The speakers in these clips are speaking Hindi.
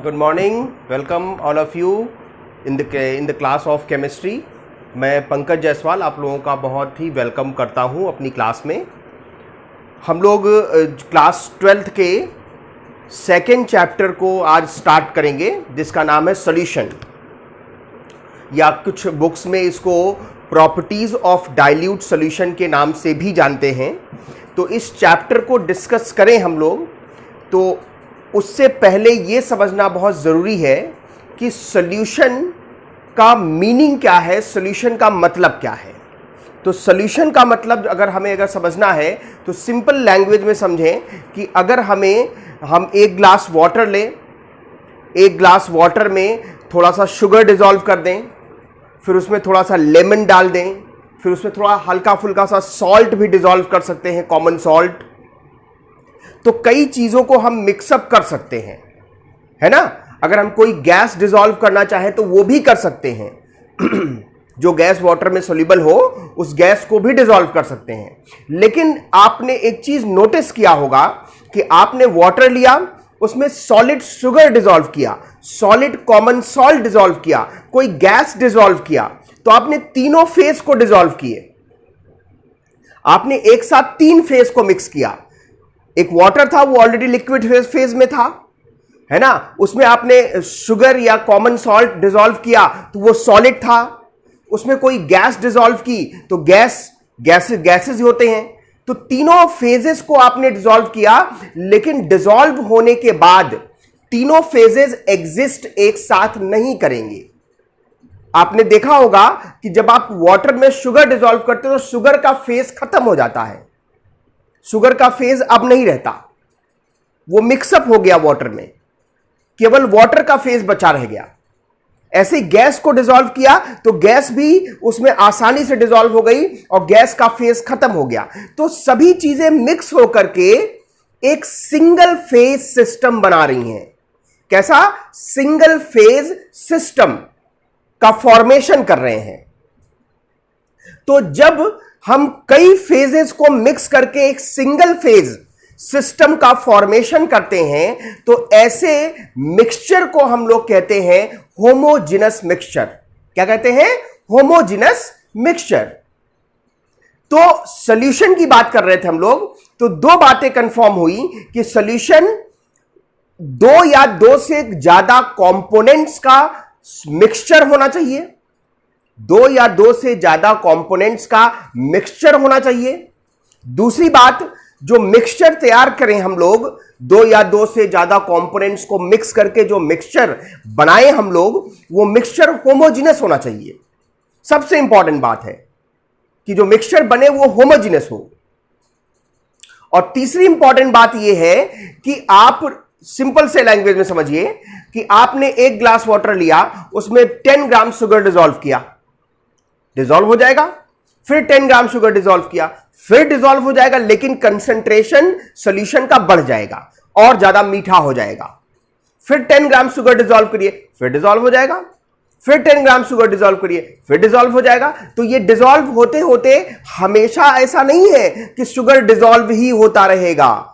Good morning, welcome all of you in the class of chemistry. मैं पंकज जायसवाल आप लोगों का बहुत ही वेलकम करता हूं अपनी क्लास में। हम लोग क्लास 12th के सेकेंड चैप्टर को आज स्टार्ट करेंगे जिसका नाम है सॉल्यूशन, या कुछ बुक्स में इसको प्रॉपर्टीज़ ऑफ डाइल्यूट सॉल्यूशन के नाम से भी जानते हैं। तो इस चैप्टर को डिस्कस करें हम लोग, तो उससे पहले ये समझना बहुत ज़रूरी है कि सॉल्यूशन का मीनिंग क्या है, सॉल्यूशन का मतलब क्या है। तो सॉल्यूशन का मतलब अगर समझना है तो सिंपल लैंग्वेज में समझें कि अगर हम एक ग्लास वाटर लें, एक ग्लास वाटर में थोड़ा सा शुगर डिज़ोल्व कर दें, फिर उसमें थोड़ा सा लेमन डाल दें, फिर उसमें थोड़ा हल्का फुल्का सा सॉल्ट भी डिज़ोल्व कर सकते हैं, कॉमन सॉल्ट। तो कई चीज़ों को हम मिक्सअप कर सकते हैं, है ना। अगर हम कोई गैस डिज़ोल्व करना चाहें तो वो भी कर सकते हैं जो गैस वाटर में सोल्यूबल हो उस गैस को भी डिज़ोल्व कर सकते हैं। लेकिन आपने एक चीज़ नोटिस किया होगा कि आपने वाटर लिया, उसमें सॉलिड शुगर डिज़ोल्व किया, सॉलिड कॉमन सॉल्ट डिज़ोल्व किया, कोई गैस डिज़ोल्व किया, तो आपने तीनों फेज को डिज़ोल्व किए। आपने एक साथ तीन फेज को मिक्स किया। एक वाटर था, वो ऑलरेडी लिक्विड फेज में था, है ना। उसमें आपने शुगर या कॉमन सॉल्ट डिसॉल्व किया तो वो सॉलिड था। उसमें कोई गैस डिसॉल्व की तो गैसेस होते हैं। तो तीनों फेजेस को आपने डिसॉल्व किया, लेकिन डिसॉल्व होने के बाद तीनों फेजेस एग्जिस्ट एक साथ नहीं करेंगे। आपने देखा होगा कि जब आप वाटर में शुगर डिसॉल्व करते हो तो शुगर का फेज खत्म हो जाता है, शुगर का फेज अब नहीं रहता, वो मिक्सअप हो गया वाटर में, केवल वाटर का फेज बचा रह गया। ऐसे ही गैस को डिसॉल्व किया तो गैस भी उसमें आसानी से डिसॉल्व हो गई और गैस का फेज खत्म हो गया। तो सभी चीजें मिक्स होकर के एक सिंगल फेज सिस्टम बना रही हैं। कैसा? सिंगल फेज सिस्टम का फॉर्मेशन कर रहे हैं। तो जब हम कई फेजेस को मिक्स करके एक सिंगल फेज सिस्टम का फॉर्मेशन करते हैं तो ऐसे मिक्सचर को हम लोग कहते हैं होमोजेनस मिक्सचर। क्या कहते हैं? Homogeneous mixture. तो सॉल्यूशन की बात कर रहे थे हम लोग, तो दो बातें कंफर्म हुई कि सॉल्यूशन दो या दो से ज्यादा कंपोनेंट्स का मिक्सचर होना चाहिए, दो या दो से ज्यादा कंपोनेंट्स का मिक्सचर होना चाहिए। दूसरी बात, जो मिक्सचर तैयार करें हम लोग, दो या दो से ज्यादा कंपोनेंट्स को मिक्स करके जो मिक्सचर बनाए हम लोग, वो मिक्सचर होमोजेनस होना चाहिए। सबसे इंपॉर्टेंट बात है कि जो मिक्सचर बने वो होमोजेनस हो। और तीसरी इंपॉर्टेंट बात यह है कि आप सिंपल से लैंग्वेज में समझिए कि आपने एक ग्लास वाटर लिया, उसमें 10 ग्राम शुगर डिसॉल्व किया, डिसॉल्व हो जाएगा। फिर 10 ग्राम शुगर डिसॉल्व किया, फिर डिसॉल्व हो जाएगा, लेकिन कंसंट्रेशन सॉल्यूशन का बढ़ जाएगा और ज्यादा मीठा हो जाएगा। फिर 10 ग्राम शुगर डिसॉल्व करिए, फिर डिसॉल्व हो जाएगा। फिर 10 ग्राम शुगर डिसॉल्व करिए, फिर डिसॉल्व हो जाएगा। तो ये डिसॉल्व होते होते हमेशा ऐसा नहीं है कि शुगर डिसॉल्व ही होता रहेगा।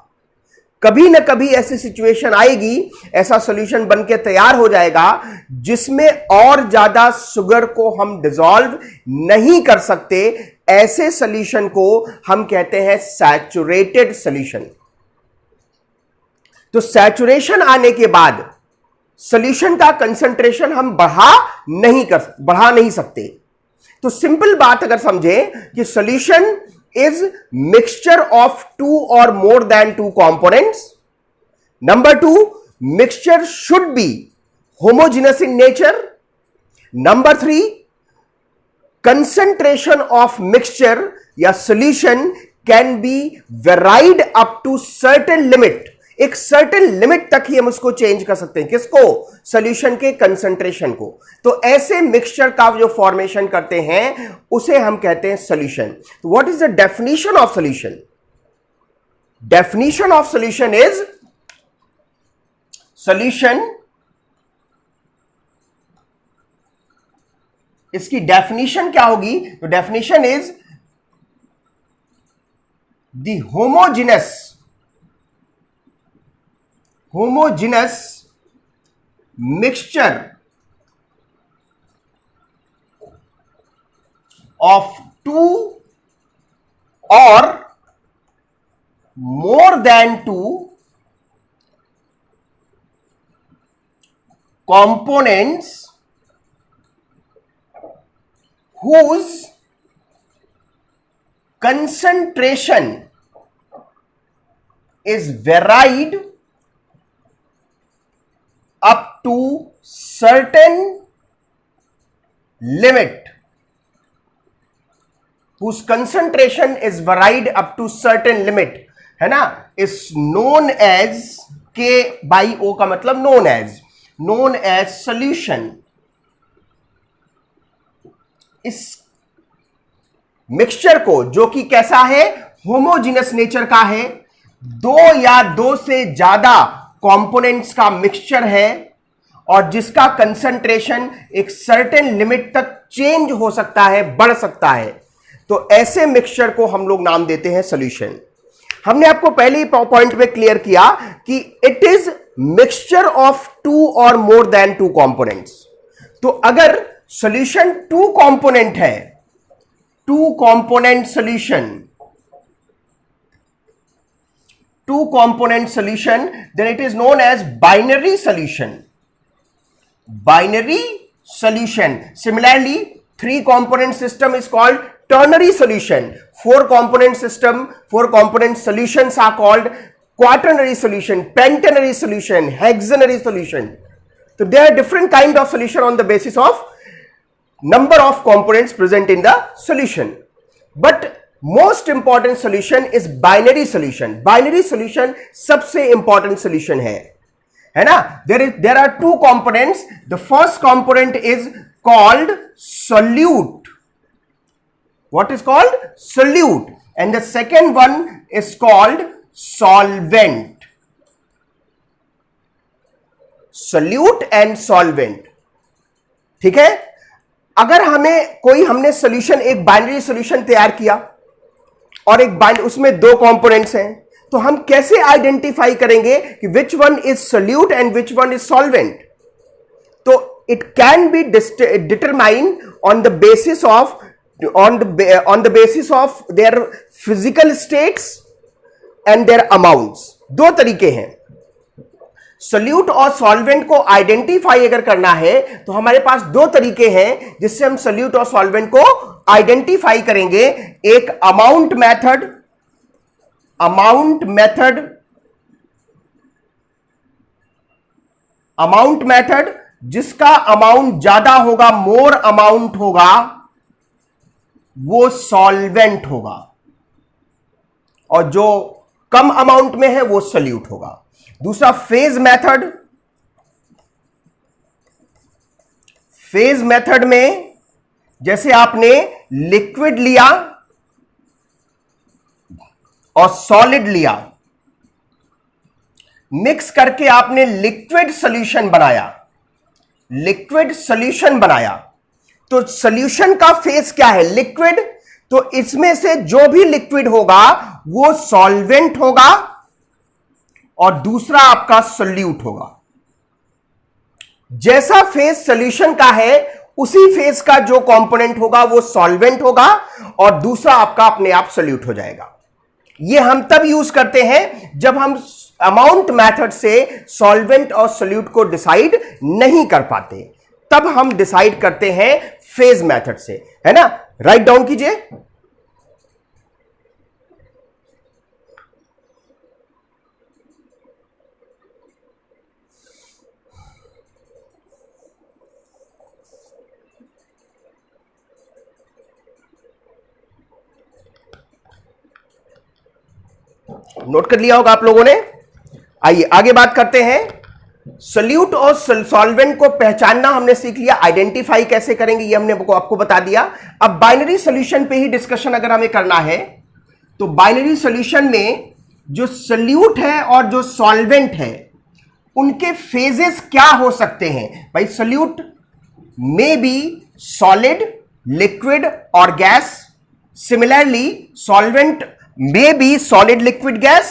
कभी ना कभी ऐसी सिचुएशन आएगी, ऐसा सॉल्यूशन बनके तैयार हो जाएगा जिसमें और ज्यादा शुगर को हम डिसॉल्व नहीं कर सकते। ऐसे सॉल्यूशन को हम कहते हैं सैचुरेटेड सॉल्यूशन। तो सैचुरेशन आने के बाद सॉल्यूशन का कंसंट्रेशन हम बढ़ा नहीं सकते। तो सिंपल बात अगर समझें कि solution is mixture of two or more than two components. Number two, mixture should be homogeneous in nature. Number three, concentration of mixture या solution can be varied up to certain limit. एक सर्टेन लिमिट तक ही हम उसको चेंज कर सकते हैं। किसको? सॉल्यूशन के कंसंट्रेशन को। तो ऐसे मिक्सचर का जो फॉर्मेशन करते हैं उसे हम कहते हैं सॉल्यूशन। तो what is the definition of solution? Definition of solution is, solution, इसकी डेफिनेशन क्या होगी? तो definition is the homogeneous mixture of two or more than two components whose concentration is varied up to certain limit, whose concentration is varied up to certain limit, है ना, इज नोन एज, के बाई ओ का मतलब नोन एज सोल्यूशन। इस मिक्सचर को, जो कि कैसा है, होमोजीनस नेचर का है, दो या दो से ज्यादा कंपोनेंट्स का मिक्सचर है और जिसका कंसंट्रेशन एक सर्टेन लिमिट तक चेंज हो सकता है, बढ़ सकता है, तो ऐसे मिक्सचर को हम लोग नाम देते हैं सॉल्यूशन। हमने आपको पहले ही पॉइंट में क्लियर किया कि it is mixture of two or more than two components. तो अगर सॉल्यूशन टू कंपोनेंट है, two component solution, then it is known as binary solution. Binary solution. Similarly, three component system is called ternary solution. Four component solutions are called quaternary solution, pentanary solution, hexanary solution. So there are different kind of solution on the basis of number of components present in the solution. But most important solution is binary solution. Binary solution सबसे important solution है ना? There are two components. The first component is called solute. What is called? Solute. And the second one is called solvent. Solute and solvent. ठीक है? अगर हमने सॉल्यूशन, एक बाइनरी सॉल्यूशन तैयार किया और उसमें दो कंपोनेंट्स हैं, तो हम कैसे आइडेंटिफाई करेंगे कि which one is solute and which one is solvent? तो it can be determine on the basis of their physical states and their amounts. दो तरीके हैं। सोल्यूट और सॉल्वेंट को आइडेंटिफाई अगर करना है तो हमारे पास दो तरीके हैं जिससे हम सोल्यूट और सॉल्वेंट को आइडेंटिफाई करेंगे। एक अमाउंट मेथड, जिसका अमाउंट ज्यादा होगा, मोर अमाउंट होगा, वो सॉल्वेंट होगा, और जो कम अमाउंट में है वो सोल्यूट होगा। दूसरा फेज मेथड में जैसे आपने लिक्विड लिया और सॉलिड लिया, मिक्स करके आपने लिक्विड सॉल्यूशन बनाया, तो सॉल्यूशन का फेज क्या है? लिक्विड। तो इसमें से जो भी लिक्विड होगा वो सॉल्वेंट होगा और दूसरा आपका सोल्यूट होगा। जैसा फेज सॉल्यूशन का है उसी फेज का जो कंपोनेंट होगा वो सॉल्वेंट होगा और दूसरा आपका अपने आप सोल्यूट हो जाएगा। ये हम तब यूज करते हैं जब हम अमाउंट मेथड से सॉल्वेंट और सोल्यूट को डिसाइड नहीं कर पाते, तब हम डिसाइड करते हैं फेज मेथड से, है ना? राइट डाउन कीजिए। नोट कर लिया होगा आप लोगों ने। आइए आगे बात करते हैं। सोल्यूट और सॉल्वेंट को पहचानना हमने सीख लिया, आइडेंटिफाई कैसे करेंगे ये हमने आपको बता दिया। अब बाइनरी सॉल्यूशन पे ही डिस्कशन अगर हमें करना है तो बाइनरी सॉल्यूशन में जो सोल्यूट है और जो सॉल्वेंट है उनके फेजेस क्या हो सकते हैं? भाई solute may be solid, liquid और gas. Similarly solvent may be solid, liquid, gas।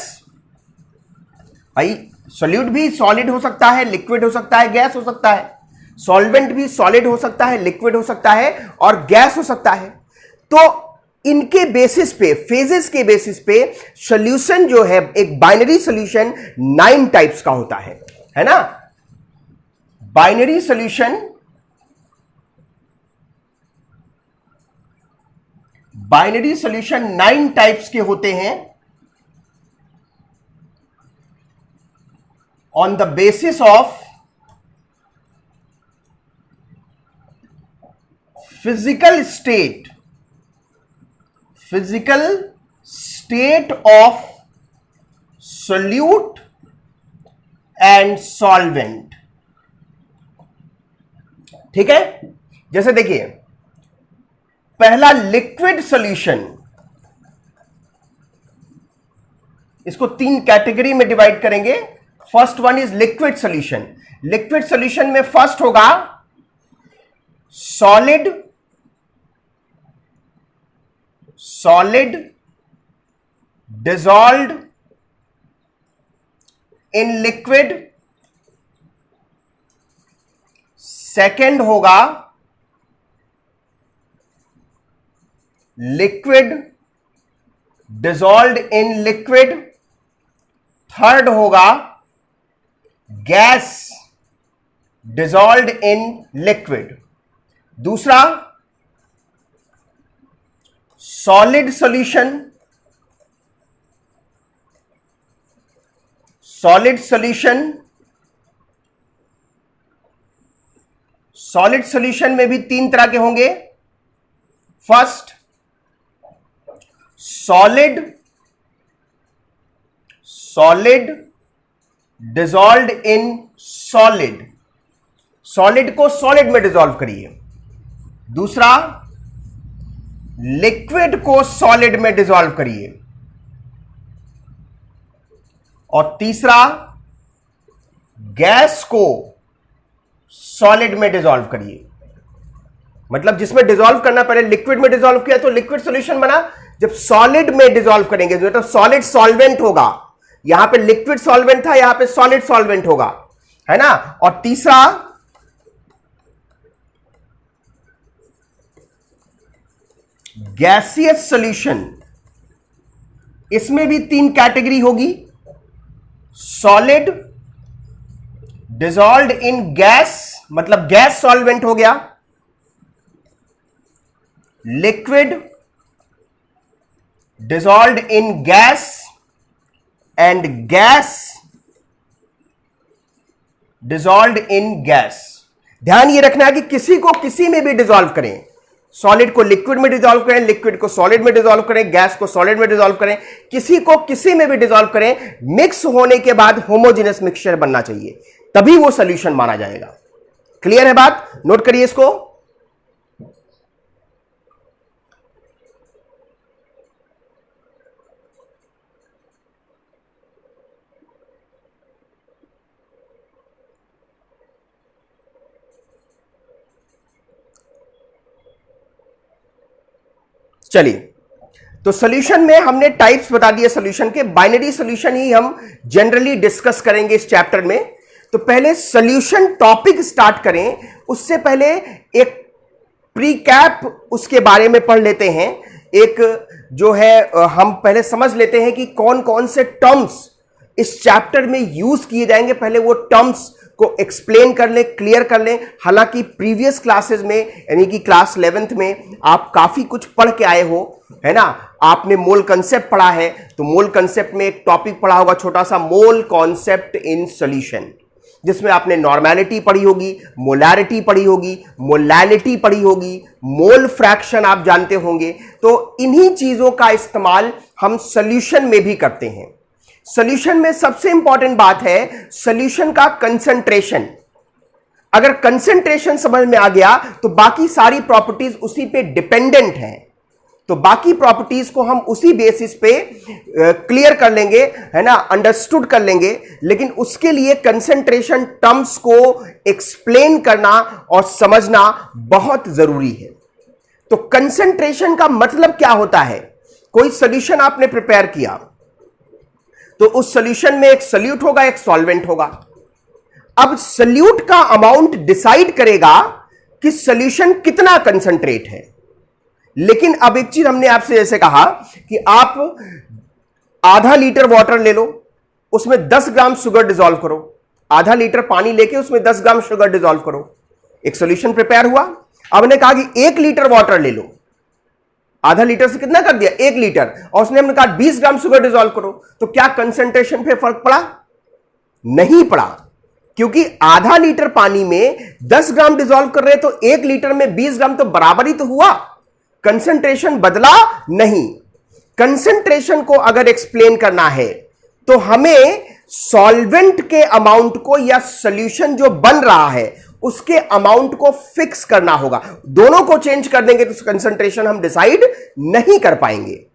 भाई सॉल्यूट भी सॉलिड हो सकता है, लिक्विड हो सकता है, गैस हो सकता है। सॉल्वेंट भी सॉलिड हो सकता है, लिक्विड हो सकता है और गैस हो सकता है। तो इनके बेसिस पे, फेजेस के बेसिस पे सॉल्यूशन जो है, एक बाइनरी सॉल्यूशन 9 टाइप्स का होता है ना। Binary solution, binary solution 9 types के होते हैं on the basis of physical state, physical state of solute and solvent. ठीक है, जैसे देखिए, पहला लिक्विड सॉल्यूशन, इसको 3 कैटेगरी में डिवाइड करेंगे। First one is liquid solution. Liquid solution में फर्स्ट होगा solid, solid dissolved in liquid. Second होगा liquid dissolved in liquid. Third होगा गैस डिसॉल्व्ड इन लिक्विड। दूसरा solid solution, solid solution, solid solution में भी 3 तरह के होंगे। First solid, solid dissolved in solid, solid को सॉलिड में डिसॉल्व करिए। दूसरा लिक्विड को सॉलिड में डिसॉल्व करिए। और तीसरा गैस को सॉलिड में डिसॉल्व करिए। मतलब जिसमें डिसॉल्व करना, पहले लिक्विड में डिसॉल्व किया तो लिक्विड सॉल्यूशन बना, जब सॉलिड में डिसॉल्व करेंगे तो सॉलिड सॉल्वेंट होगा। यहां पे लिक्विड सॉल्वेंट था, यहां पे सॉलिड सॉल्वेंट होगा, है ना। और तीसरा गैसियस सॉल्यूशन, इसमें भी 3 कैटेगरी होगी। सॉलिड डिसॉल्व्ड इन गैस, मतलब गैस सॉल्वेंट हो गया। Liquid dissolved in gas and gas dissolved in gas. ध्यान ये रखना है कि किसी को किसी में भी डिसॉल्व करें। सॉलिड को लिक्विड में डिसॉल्व करें, लिक्विड को सॉलिड में डिसॉल्व करें, गैस को सॉलिड में डिसॉल्व करें, किसी को किसी में भी डिसॉल्व करें, मिक्स होने के बाद होमोजेनस मिक्सचर बनना चाहिए, तभी वो सॉल्यूशन माना जाएगा। क्लियर है बात? नोट करिए इसको। चलिए, तो सॉल्यूशन में हमने टाइप्स बता दिए सॉल्यूशन के। बाइनरी सॉल्यूशन ही हम जनरली डिस्कस करेंगे इस चैप्टर में। तो पहले सॉल्यूशन टॉपिक स्टार्ट करें, उससे पहले एक प्रीकैप उसके बारे में पढ़ लेते हैं। एक जो है हम पहले समझ लेते हैं कि कौन कौन से टर्म्स इस चैप्टर में यूज किए जाएंगे। पहले वो टर्म्स को एक्सप्लेन कर लें, क्लियर कर लें। हालांकि प्रीवियस क्लासेस में, यानी कि क्लास 11th में आप काफी कुछ पढ़ के आए हो, है ना। आपने मोल कंसेप्ट पढ़ा है, तो मोल कंसेप्ट में एक टॉपिक पढ़ा होगा छोटा सा, मोल कॉन्सेप्ट इन सॉल्यूशन, जिसमें आपने नॉर्मेलिटी पढ़ी होगी, मोलैरिटी पढ़ी होगी, मोलैलिटी पढ़ी होगी, मोल फ्रैक्शन आप जानते होंगे। तो इन्हीं चीजों का इस्तेमाल हम सॉल्यूशन में भी करते हैं। सॉल्यूशन में सबसे इंपॉर्टेंट बात है सॉल्यूशन का कंसंट्रेशन। अगर कंसंट्रेशन समझ में आ गया तो बाकी सारी प्रॉपर्टीज उसी पे डिपेंडेंट हैं। तो बाकी प्रॉपर्टीज को हम उसी बेसिस पे क्लियर कर लेंगे, है ना, अंडरस्टूड कर लेंगे। लेकिन उसके लिए कंसंट्रेशन टर्म्स को एक्सप्लेन करना और समझना बहुत जरूरी है। तो कंसंट्रेशन का मतलब क्या होता है? कोई सॉल्यूशन आपने प्रिपेयर किया, तो उस सॉल्यूशन में एक सॉल्यूट होगा, एक सॉल्वेंट होगा। अब सॉल्यूट का अमाउंट डिसाइड करेगा कि सॉल्यूशन कितना कंसंट्रेट है। लेकिन अब एक चीज हमने आपसे जैसे कहा कि आप आधा लीटर वाटर ले लो, उसमें 10 ग्राम शुगर डिसॉल्व करो, आधा लीटर पानी लेके उसमें 10 ग्राम शुगर डिसॉल्व करो, एक सॉल्यूशन प्रिपेयर हुआ। अब हमने कहा कि 1 लीटर वाटर ले लो, आधा लीटर से कितना कर दिया 1 लीटर, और उसने हमने कहा 20 ग्राम शुगर डिसॉल्व करो, तो क्या कंसंट्रेशन पे फर्क पड़ा? नहीं पड़ा, क्योंकि आधा लीटर पानी में 10 ग्राम डिसॉल्व कर रहे तो 1 लीटर में 20 ग्राम तो बराबर ही तो हुआ, कंसंट्रेशन बदला नहीं। कंसंट्रेशन को अगर एक्सप्लेन करना है तो हमें सॉल्वेंट के अमाउंट को या सॉल्यूशन जो बन रहा है उसके अमाउंट को फिक्स करना होगा। दोनों को चेंज कर देंगे तो कंसंट्रेशन हम डिसाइड नहीं कर पाएंगे,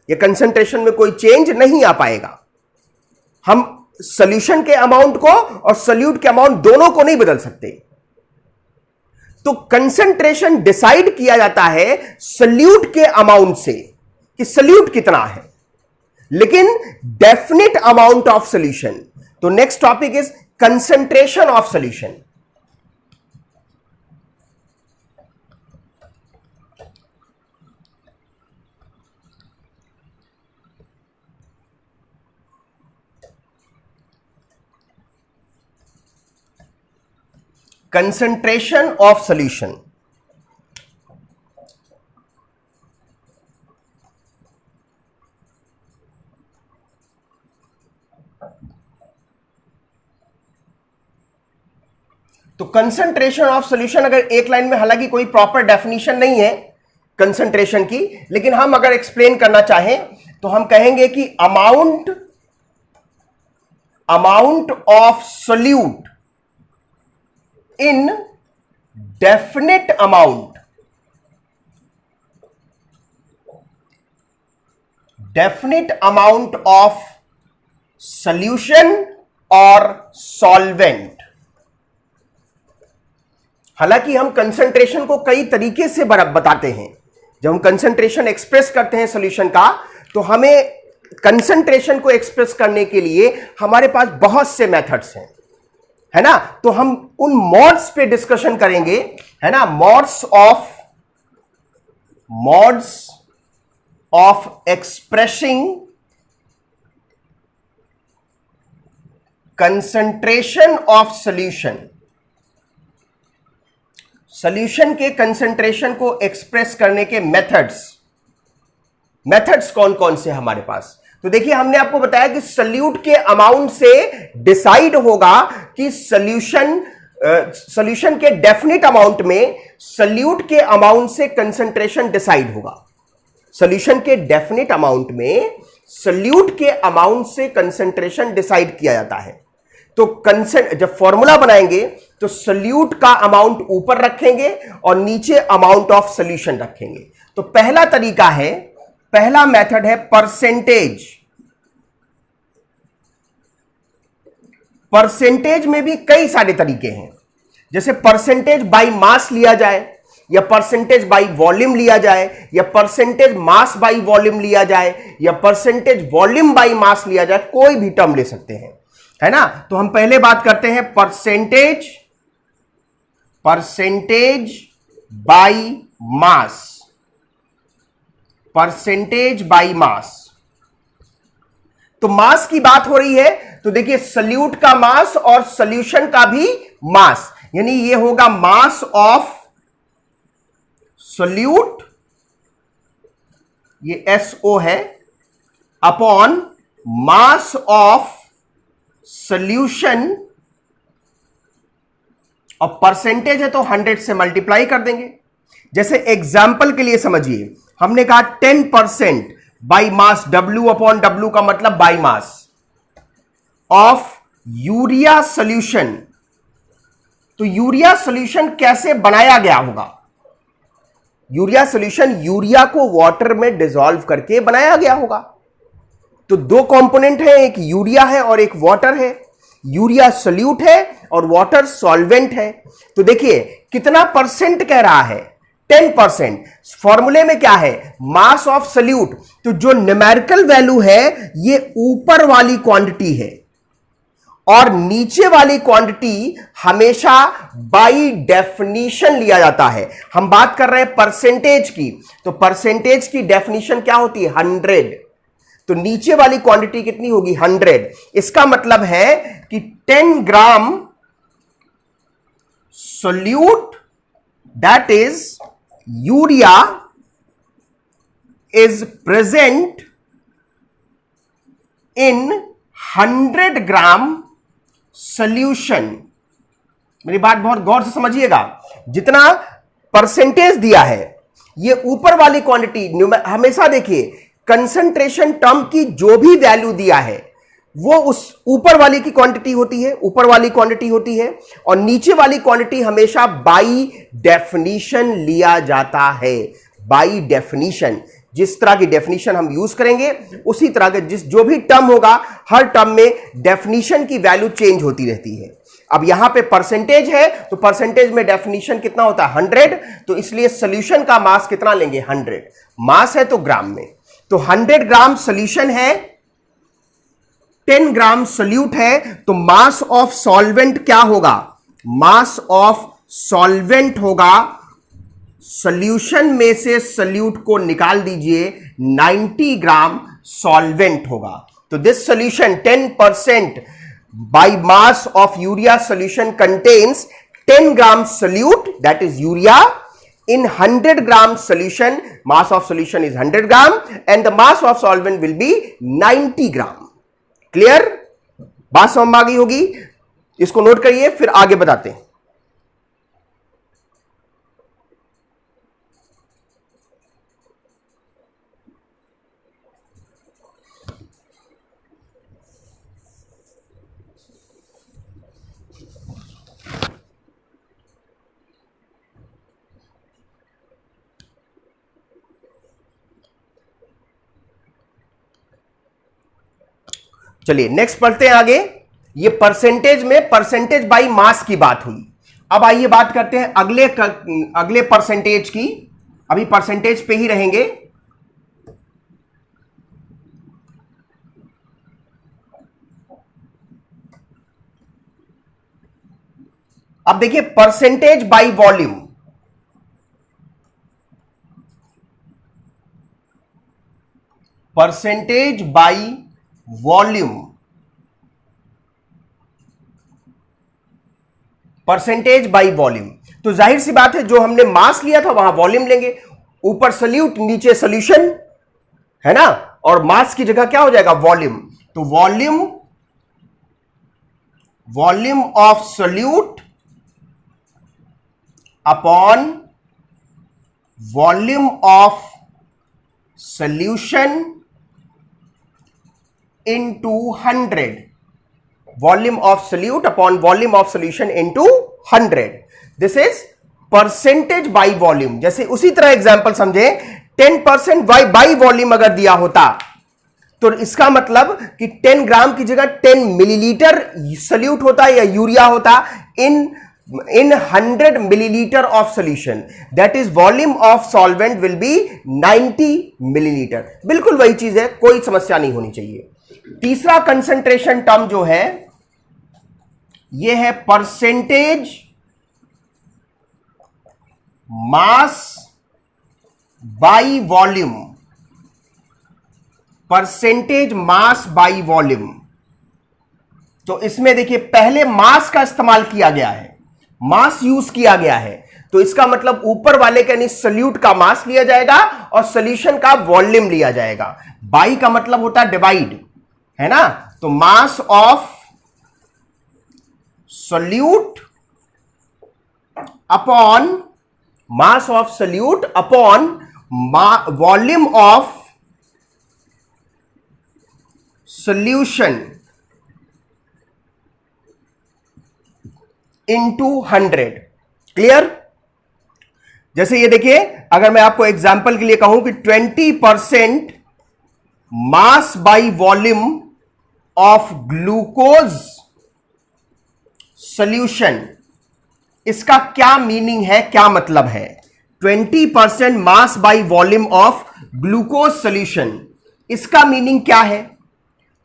ये कंसंट्रेशन में कोई चेंज नहीं आ पाएगा। हम सॉल्यूशन के अमाउंट को और सॉल्यूट के अमाउंट दोनों को नहीं बदल सकते। तो कंसंट्रेशन डिसाइड किया जाता है सॉल्यूट के अमाउंट से कि सॉल्यूट कितना है, लेकिन डेफिनेट अमाउंट ऑफ सॉल्यूशन। तो next topic is concentration of solution. concentration of solution। तो कंसंट्रेशन ऑफ सॉल्यूशन अगर एक लाइन में, हालांकि कोई प्रॉपर डेफिनेशन नहीं है कंसंट्रेशन की, लेकिन हम अगर एक्सप्लेन करना चाहें तो हम कहेंगे कि amount of solute in definite amount of solution or solvent। हालांकि हम कंसंट्रेशन को कई तरीके से बताते हैं। जब हम कंसंट्रेशन एक्सप्रेस करते हैं सॉल्यूशन का, तो हमें कंसंट्रेशन को एक्सप्रेस करने के लिए हमारे पास बहुत से मेथड्स हैं, है ना। तो हम उन मॉड्स पे डिस्कशन करेंगे, है ना, mods of expressing concentration of solution. Solution के कंसंट्रेशन को एक्सप्रेस करने के मेथड्स कौन कौन से हमारे पास। तो देखिए, हमने आपको बताया कि सॉल्यूट के अमाउंट से डिसाइड होगा कि सॉल्यूशन के डेफिनेट अमाउंट में सॉल्यूट के अमाउंट से कंसंट्रेशन डिसाइड होगा। सॉल्यूशन के डेफिनेट अमाउंट में सॉल्यूट के अमाउंट से कंसंट्रेशन डिसाइड किया जाता है। तो जब फॉर्मूला बनाएंगे तो सॉल्यूट का अमाउंट ऊपर रखेंगे और नीचे अमाउंट ऑफ सॉल्यूशन रखेंगे। तो पहला तरीका है, पहला मेथड है परसेंटेज। परसेंटेज में भी कई सारे तरीके हैं, जैसे परसेंटेज बाय मास लिया जाए, या परसेंटेज बाय वॉल्यूम लिया जाए, या परसेंटेज मास बाय वॉल्यूम लिया जाए, या परसेंटेज वॉल्यूम बाय मास लिया जाए, कोई भी टर्म ले सकते हैं, है ना। तो हम पहले बात करते हैं percentage by mass. Percentage by mass, तो मास की बात हो रही है, तो देखिए सॉल्यूट का मास और सॉल्यूशन का भी मास, यानी ये होगा मास ऑफ सॉल्यूट, ये SO है, अपॉन मास ऑफ सॉल्यूशन, और परसेंटेज है तो 100 से मल्टीप्लाई कर देंगे। जैसे एग्जाम्पल के लिए समझिए, हमने कहा 10% by mass, W upon W का मतलब by mass of urea solution. तो यूरिया सॉल्यूशन कैसे बनाया गया होगा? यूरिया सॉल्यूशन यूरिया को वाटर में डिसॉल्व करके बनाया गया होगा। तो दो कंपोनेंट है, एक यूरिया है और एक वाटर है। यूरिया सॉल्यूट है और वाटर सॉल्वेंट है। तो देखिए कितना परसेंट कह रहा है, 10%। फॉर्मूले में क्या है, मास ऑफ सल्यूट। तो जो न्यूमेरिकल वैल्यू है ये ऊपर वाली क्वांटिटी है और नीचे वाली क्वांटिटी हमेशा बाय डेफिनेशन लिया जाता है। हम बात कर रहे हैं परसेंटेज की, तो परसेंटेज की डेफिनेशन क्या होती है, 100। तो नीचे वाली क्वांटिटी कितनी होगी, 100। इसका मतलब है कि 10 gram solute that is urea is present in 100 gram solution. मेरी बात बहुत गौर से समझिएगा, जितना परसेंटेज दिया है ये ऊपर वाली क्वांटिटी। हमेशा देखिए कंसंट्रेशन टर्म की जो भी वैल्यू दिया है वो उस ऊपर वाली की क्वांटिटी होती है, ऊपर वाली क्वांटिटी होती है, और नीचे वाली क्वांटिटी हमेशा बाय डेफिनेशन लिया जाता है। बाय डेफिनेशन, जिस तरह की डेफिनेशन हम यूज करेंगे उसी तरह के जो भी टर्म होगा हर टर्म में डेफिनेशन की वैल्यू चेंज होती रहती है। अब यहां पे परसेंटेज है तो परसेंटेज में डेफिनेशन कितना होता है, 100। तो इसलिए सॉल्यूशन का मास कितना लेंगे, 100। मास है तो ग्राम में, तो 100 ग्राम सॉल्यूशन है, 10 ग्राम सोल्यूट है, तो मास ऑफ सॉल्वेंट क्या होगा, मास ऑफ सॉल्वेंट होगा, सॉल्यूशन में से सोल्यूट को निकाल दीजिए, 90 ग्राम सॉल्वेंट होगा। तो this solution 10% by mass of urea solution contains 10 gram solute that is urea in 100 gram solution. Mass of solution is 100 gram and the mass of solvent will be 90 gram. Clear? बात समझ में आ गई होगी, इसको नोट करिए फिर आगे बताते हैं। चलिए नेक्स्ट पढ़ते हैं आगे। ये परसेंटेज में परसेंटेज बाय मास की बात हुई। अब आइए बात करते हैं अगले परसेंटेज की। अभी परसेंटेज पे ही रहेंगे। अब देखिए percentage by volume. Percentage by volume, percentage by volume. तो जाहिर सी बात है जो हमने मास लिया था वहां वॉल्यूम लेंगे, ऊपर सॉल्यूट नीचे सॉल्यूशन है ना, और मास की जगह क्या हो जाएगा, वॉल्यूम। तो volume of solute upon volume of solution into 100, volume of solute upon volume of solution into 100. This is percentage by volume। जैसे उसी तरह एग्जांपल समझे, 10% by वॉल्यूम अगर दिया होता तो इसका मतलब कि 10 ग्राम की जगह 10 मिलीलीटर सल्यूट होता या यूरिया होता in 100 milliliter of solution, that is volume of solvent will be 90 milliliter। बिल्कुल वही चीज है, कोई समस्या नहीं होनी चाहिए। तीसरा कंसंट्रेशन टर्म जो है यह है percentage mass by volume. Percentage mass by volume, तो इसमें देखिए पहले मास का इस्तेमाल किया गया है, मास यूज किया गया है, तो इसका मतलब ऊपर वाले का यानी सॉल्यूट का मास लिया जाएगा और सॉल्यूशन का वॉल्यूम लिया जाएगा। बाई का मतलब होता है डिवाइड, है ना। तो mass of solute upon mass of solute upon volume of solution into 100। Clear? जैसे ये देखिए, अगर मैं आपको एग्जांपल के लिए कहूं कि 20% mass by volume of glucose solution, इसका क्या मीनिंग है, क्या मतलब है। 20% mass by volume of glucose solution. इसका मीनिंग क्या है?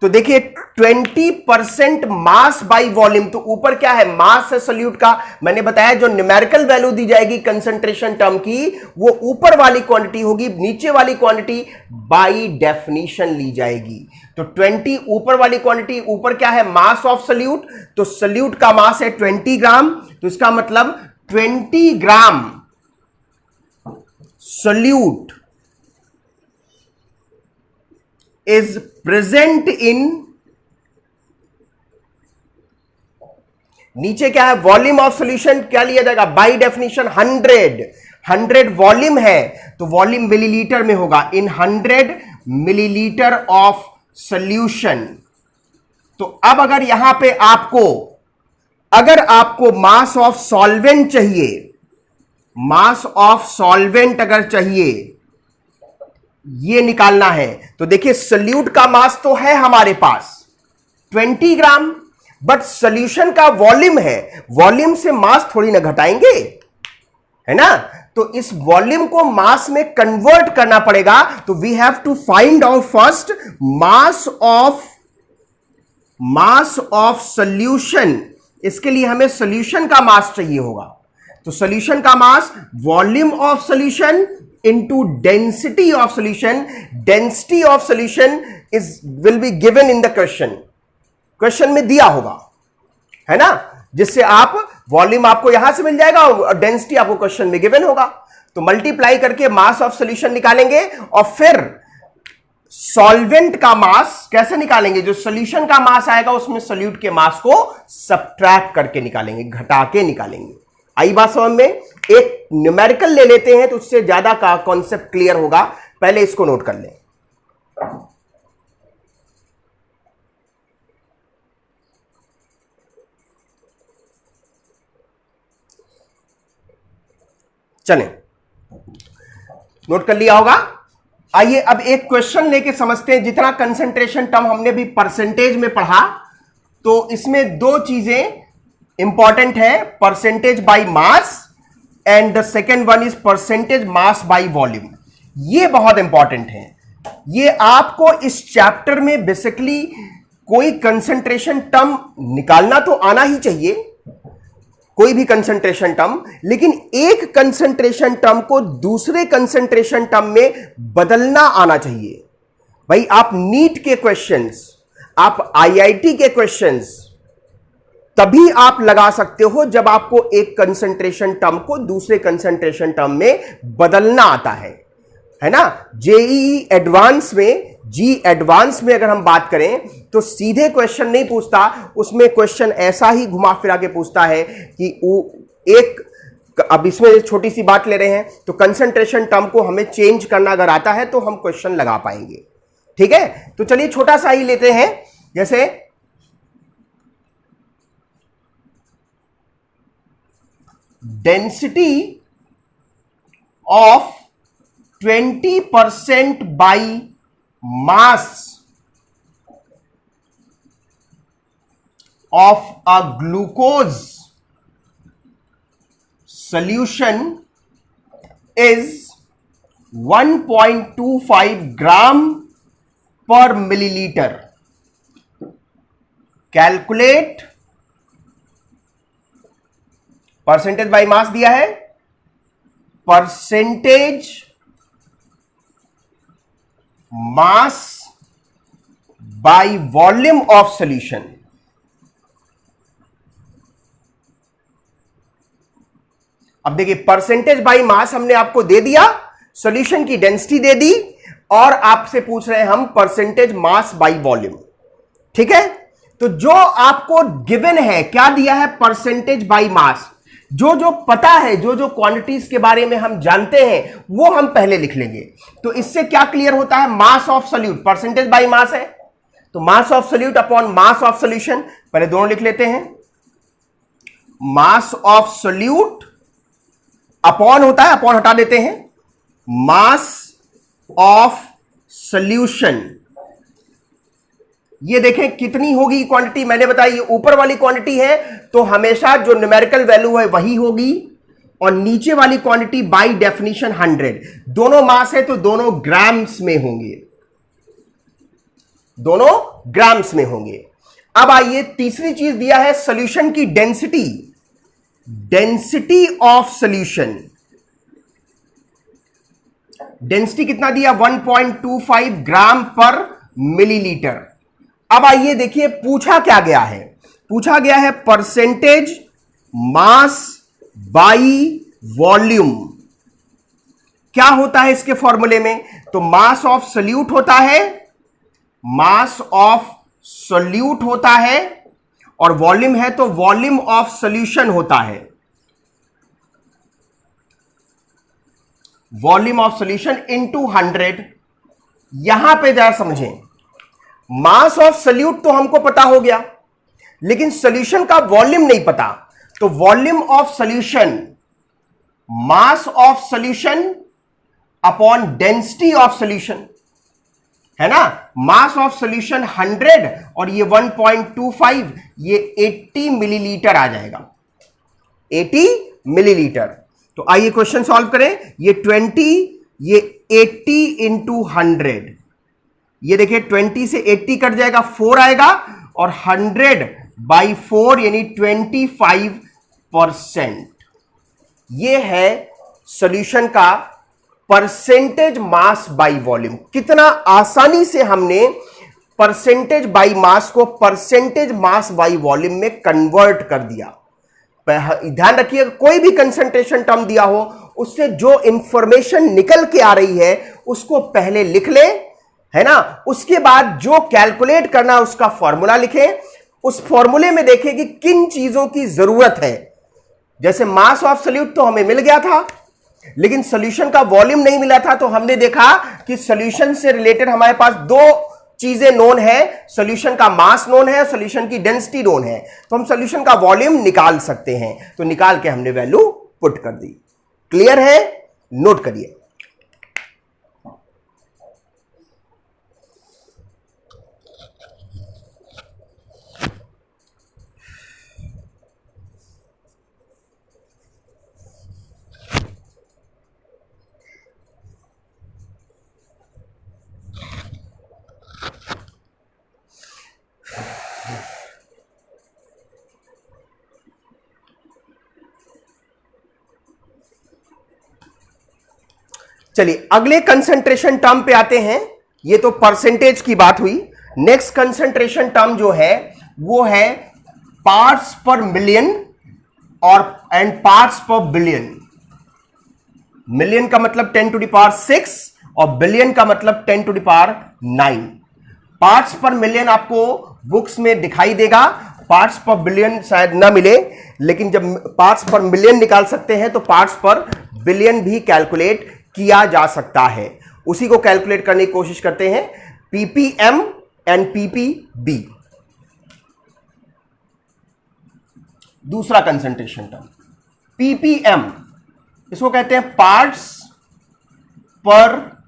तो देखिए 20% मास बाई वॉल्यूम, तो ऊपर क्या है? मास है सोल्यूट का। मैंने बताया जो न्यूमेरिकल वैल्यू दी जाएगी कंसंट्रेशन टर्म की, वो ऊपर वाली क्वांटिटी होगी, नीचे वाली क्वांटिटी बाई डेफिनेशन ली जाएगी। तो 20 ऊपर वाली क्वांटिटी, ऊपर क्या है? Mass of solute. तो सोल्यूट का मास है 20 ग्राम, तो इसका मतलब 20 ग्राम सोल्यूट is present in, नीचे क्या है? वॉल्यूम ऑफ सॉल्यूशन क्या लिया जाएगा? बाय डेफिनेशन 100 वॉल्यूम है, तो वॉल्यूम मिलीलीटर में होगा। इन 100 मिलीलीटर ऑफ सॉल्यूशन। तो अब अगर यहां पे अगर आपको मास ऑफ सॉल्वेंट चाहिए, मास ऑफ सॉल्वेंट अगर चाहिए, ये निकालना है, तो देखिए सोल्यूट का मास तो है हमारे पास 20 ग्राम, बट सोल्यूशन का वॉल्यूम है, वॉल्यूम से मास थोड़ी ना घटाएंगे, है ना? तो इस वॉल्यूम को मास में कन्वर्ट करना पड़ेगा। तो we have to find out first mass of solution. इसके लिए हमें सोल्यूशन का मास चाहिए होगा। तो सोल्यूशन का mass, volume of solution into density of solution. Density of solution will be given in the question में दिया होगा, है ना? जिससे आप वॉल्यूम आपको यहां से मिल जाएगा और डेंसिटी आपको क्वेश्चन में गिवन होगा। तो मल्टीप्लाई करके मास ऑफ सॉल्यूशन निकालेंगे और फिर सॉल्वेंट का मास कैसे निकालेंगे? जो सॉल्यूशन का मास आएगा उसमें सोल्यूट के मास को सब्ट्रैक्ट करके निकालेंगे, घटा के निकालेंगे। आई बात समझ में? एक न्यूमेरिकल ले लेते हैं तो उससे ज्यादा का कॉन्सेप्ट क्लियर होगा। पहले इसको नोट कर लें। चलें, नोट कर लिया होगा। आइए अब एक क्वेश्चन लेके समझते हैं। जितना कंसंट्रेशन टर्म हमने भी परसेंटेज में पढ़ा, तो इसमें दो चीजें इंपॉर्टेंट है, percentage by mass and the second one is percentage mass by volume. ये बहुत इंपॉर्टेंट है। ये आपको इस चैप्टर में बेसिकली कोई कंसंट्रेशन टर्म निकालना तो आना ही चाहिए, कोई भी कंसंट्रेशन टर्म, लेकिन एक कंसंट्रेशन टर्म को दूसरे कंसंट्रेशन टर्म में बदलना आना चाहिए। भाई आप नीट के क्वेश्चंस, आप आईआईटी के क्वेश्चंस तभी आप लगा सकते हो जब आपको एक कंसंट्रेशन टर्म को दूसरे कंसंट्रेशन टर्म में बदलना आता है ना? जेईई एडवांस में, जी एडवांस में अगर हम बात करें तो सीधे क्वेश्चन नहीं पूछता, उसमें क्वेश्चन ऐसा ही घुमा फिरा के पूछता है कि अब इसमें छोटी सी बात ले रहे हैं, तो कंसंट्रेशन टर्म को हमें चेंज करना अगर आता है तो हम क्वेश्चन लगा पाएंगे। ठीक है, तो चलिए छोटा सा ही लेते हैं, जैसे density of 20% by mass of a glucose solution is 1.25 ग्राम पर millilitre. Calculate percentage by mass दिया है, percentage mass by volume of solution. अब देखिए परसेंटेज बाय मास हमने आपको दे दिया, सॉल्यूशन की डेंसिटी दे दी, और आपसे पूछ रहे हैं हम परसेंटेज मास बाय वॉल्यूम। ठीक है, तो जो आपको गिवन है, क्या दिया है? Percentage by mass. जो जो पता है, जो जो क्वांटिटीज के बारे में हम जानते हैं वो हम पहले लिख लेंगे। तो इससे क्या क्लियर होता है? Mass of solute, percentage by mass है तो mass of solute upon mass of solution. पहले दोनों लिख लेते हैं। मास ऑफ सोल्यूट अपॉन होता है, अपॉन हटा देते हैं, मास ऑफ सॉल्यूशन। ये देखें कितनी होगी क्वांटिटी, मैंने बताया ये ऊपर वाली क्वांटिटी है तो हमेशा जो न्यूमेरिकल वैल्यू है वही होगी। और नीचे वाली क्वांटिटी बाय डेफिनेशन 100। दोनों मास है तो दोनों ग्राम्स में होंगे, दोनों ग्राम्स में होंगे। अब आइए तीसरी चीज दिया है सॉल्यूशन की density, density of solution. Density कितना दिया 1.25 ग्राम पर मिलीलीटर। अब आइए देखिए पूछा क्या गया है, पूछा गया है परसेंटेज मास बाई वॉल्यूम। क्या होता है इसके फॉर्मूले में, तो मास ऑफ सोल्यूट होता है, मास ऑफ सोल्यूट होता है, और वॉल्यूम है तो वॉल्यूम ऑफ सॉल्यूशन होता है, वॉल्यूम ऑफ सॉल्यूशन इनटू 100। यहां पे जरा समझें, मास ऑफ सोल्यूट तो हमको पता हो गया, लेकिन सॉल्यूशन का वॉल्यूम नहीं पता। तो volume of solution, mass of solution upon density of solution, है ना। मास ऑफ सॉल्यूशन 100 और ये 1.25, ये 80 मिलीलीटर आ जाएगा, 80 मिलीलीटर। तो आइए क्वेश्चन सॉल्व करें। ये 20, ये 80 इंटू 100, ये देखिए 20 से 80 कट जाएगा, 4 आएगा, और 100 बाई 4 यानी 25%। ये है सॉल्यूशन का परसेंटेज मास बाई वॉल्यूम। कितना आसानी से हमने परसेंटेज बाई मास को परसेंटेज मास बाई वॉल्यूम में कन्वर्ट कर दिया। ध्यान रखिए, कोई भी कंसंट्रेशन टर्म दिया हो, उससे जो इंफॉर्मेशन निकल के आ रही है उसको पहले लिख ले, है ना। उसके बाद जो कैलकुलेट करना है उसका फॉर्मूला लिखें, उस फॉर्मूले में देखें कि किन चीजों की जरूरत है। जैसे मास ऑफ सोल्यूट तो हमें मिल गया था, लेकिन सॉल्यूशन का वॉल्यूम नहीं मिला था, तो हमने देखा कि सॉल्यूशन से रिलेटेड हमारे पास दो चीजें नोन है, सॉल्यूशन का मास नोन है, सॉल्यूशन की डेंसिटी नोन है। तो हम सॉल्यूशन का वॉल्यूम निकाल सकते हैं, तो निकाल के हमने वैल्यू पुट कर दी। क्लियर है, नोट करिए। चलिए अगले कंसंट्रेशन टर्म पे आते हैं। ये तो परसेंटेज की बात हुई। नेक्स्ट कंसंट्रेशन टर्म जो है वो है पार्ट्स पर मिलियन और and parts per billion. Million का मतलब 10 टू द पावर 6 और बिलियन का मतलब 10 to the power 9। Parts per million आपको बुक्स में दिखाई देगा, पार्ट्स पर बिलियन शायद ना मिले, लेकिन जब पार्ट्स पर मिलियन निकाल सकते हैं तो पार्ट्स पर बिलियन भी कैलकुलेट किया जा सकता है। उसी को कैलकुलेट करने की कोशिश करते हैं, पीपीएम एंड पीपीबी। दूसरा कंसंट्रेशन टर्म पीपीएम, इसको कहते हैं पार्ट्स पर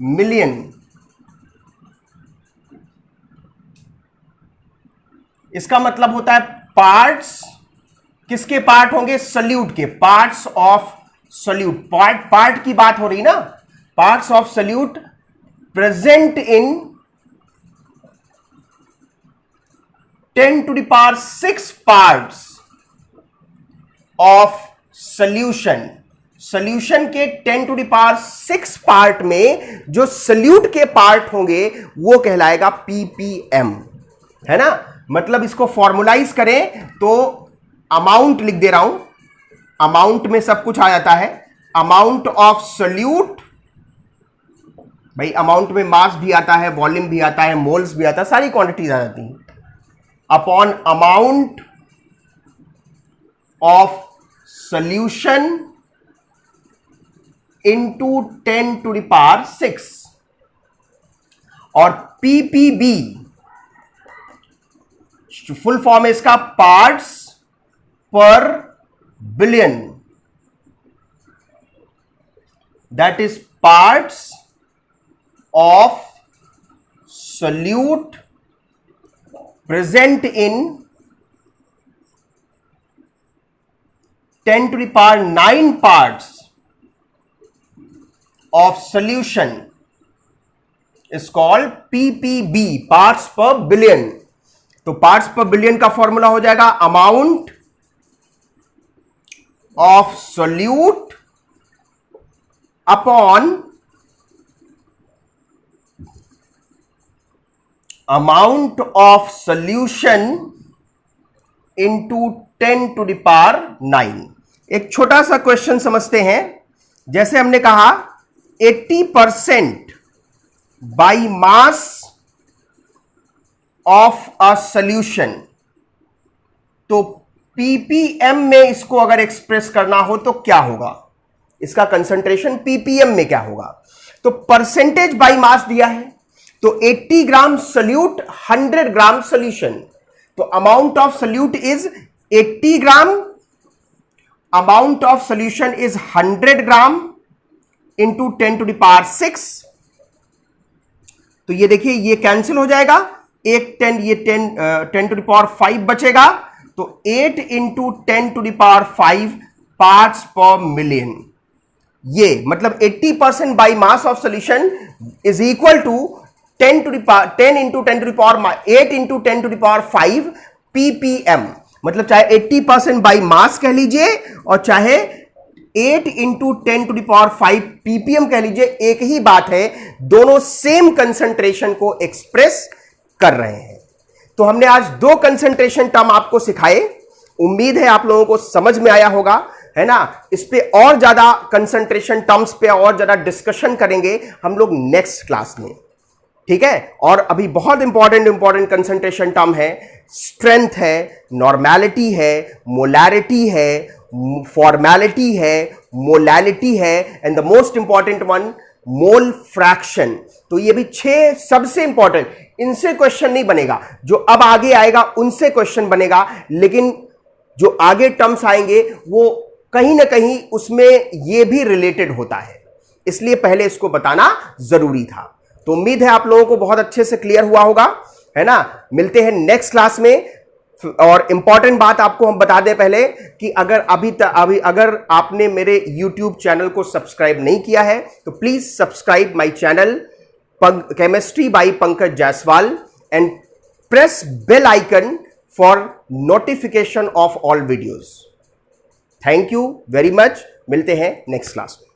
मिलियन। इसका मतलब होता है पार्ट्स, किसके पार्ट होंगे, सोल्यूट के, पार्ट्स ऑफ सोल्यूट। पार्ट की बात हो रही ना, parts of solute present in 10 to the power 6 parts of solution. Solution के 10 टू द पावर 6 पार्ट में जो सोल्यूट के पार्ट होंगे वो कहलाएगा पीपीएम, है ना। मतलब इसको फॉर्मुलाइज करें तो अमाउंट लिख दे रहा हूं, अमाउंट में सब कुछ आ जाता है। अमाउंट ऑफ सोल्यूट, भाई अमाउंट में मास भी आता है, वॉल्यूम भी आता है, मोल्स भी आता है, सारी क्वांटिटीज आ जाती हैं, upon amount of solution into 10 to the power 6। और पीपीबी फुल फॉर्म है इसका, parts per billion, that is parts of solute present in 10 to the power 9 parts of solution is called ppb, parts per billion. तो पार्ट्स पर बिलियन का फॉर्मूला हो जाएगा amount of solute upon amount of solution into 10 to the power 9. एक छोटा सा क्वेश्चन समझते हैं. जैसे हमने कहा 80% by mass of a solution, तो पीपीएम में इसको अगर एक्सप्रेस करना हो तो क्या होगा, इसका कंसंट्रेशन पीपीएम में क्या होगा. तो परसेंटेज बाई मास दिया है, तो 80 ग्राम सोल्यूट 100 ग्राम सोल्यूशन, तो amount of solute is 80 gram, amount of solution is 100 gram into 10 to the power 6. तो ये देखिए ये कैंसिल हो जाएगा, एक 10 ये 10 to the power 5 बचेगा, तो 8 into 10 to the power 5 parts per million. ये मतलब 80% by mass of solution is equal to 10 into 10 to the power 8 into 10 to the power 5 ppm. मतलब चाहे 80% बाई मास कह लीजिए और चाहे 8 into 10 to the power 5 ppm कह लीजिए, एक ही बात है, दोनों सेम कंसंट्रेशन को एक्सप्रेस कर रहे हैं. तो हमने आज 2 कंसंट्रेशन टर्म आपको सिखाए. उम्मीद है आप लोगों को समझ में आया होगा, है ना. इस पे और ज्यादा कंसंट्रेशन टर्म्स पे और ज्यादा डिस्कशन करेंगे हम लोग नेक्स्ट क्लास में, ठीक है. और अभी बहुत इंपॉर्टेंट कंसंट्रेशन टर्म है, स्ट्रेंथ है, नॉर्मेलिटी है, मोलैरिटी है, फॉर्मेलिटी है, मोलैलिटी है, and the most important one mole fraction. तो ये भी 6 सबसे इंपॉर्टेंट, इनसे क्वेश्चन नहीं बनेगा, जो अब आगे आएगा उनसे क्वेश्चन बनेगा, लेकिन जो आगे टर्म्स आएंगे वो कहीं ना कहीं उसमें ये भी रिलेटेड होता है, इसलिए पहले इसको बताना जरूरी था. तो उम्मीद है आप लोगों को बहुत अच्छे से क्लियर हुआ होगा, है ना. मिलते हैं नेक्स्ट क्लास में. और इंपॉर्टेंट बात आपको हम बता दें पहले कि अगर अगर आपने मेरे YouTube चैनल को सब्सक्राइब नहीं किया है तो please subscribe my channel chemistry by Pankaj Jaiswal and press bell icon for notification of all videos. Thank you very much. मिलते हैं नेक्स्ट क्लास में.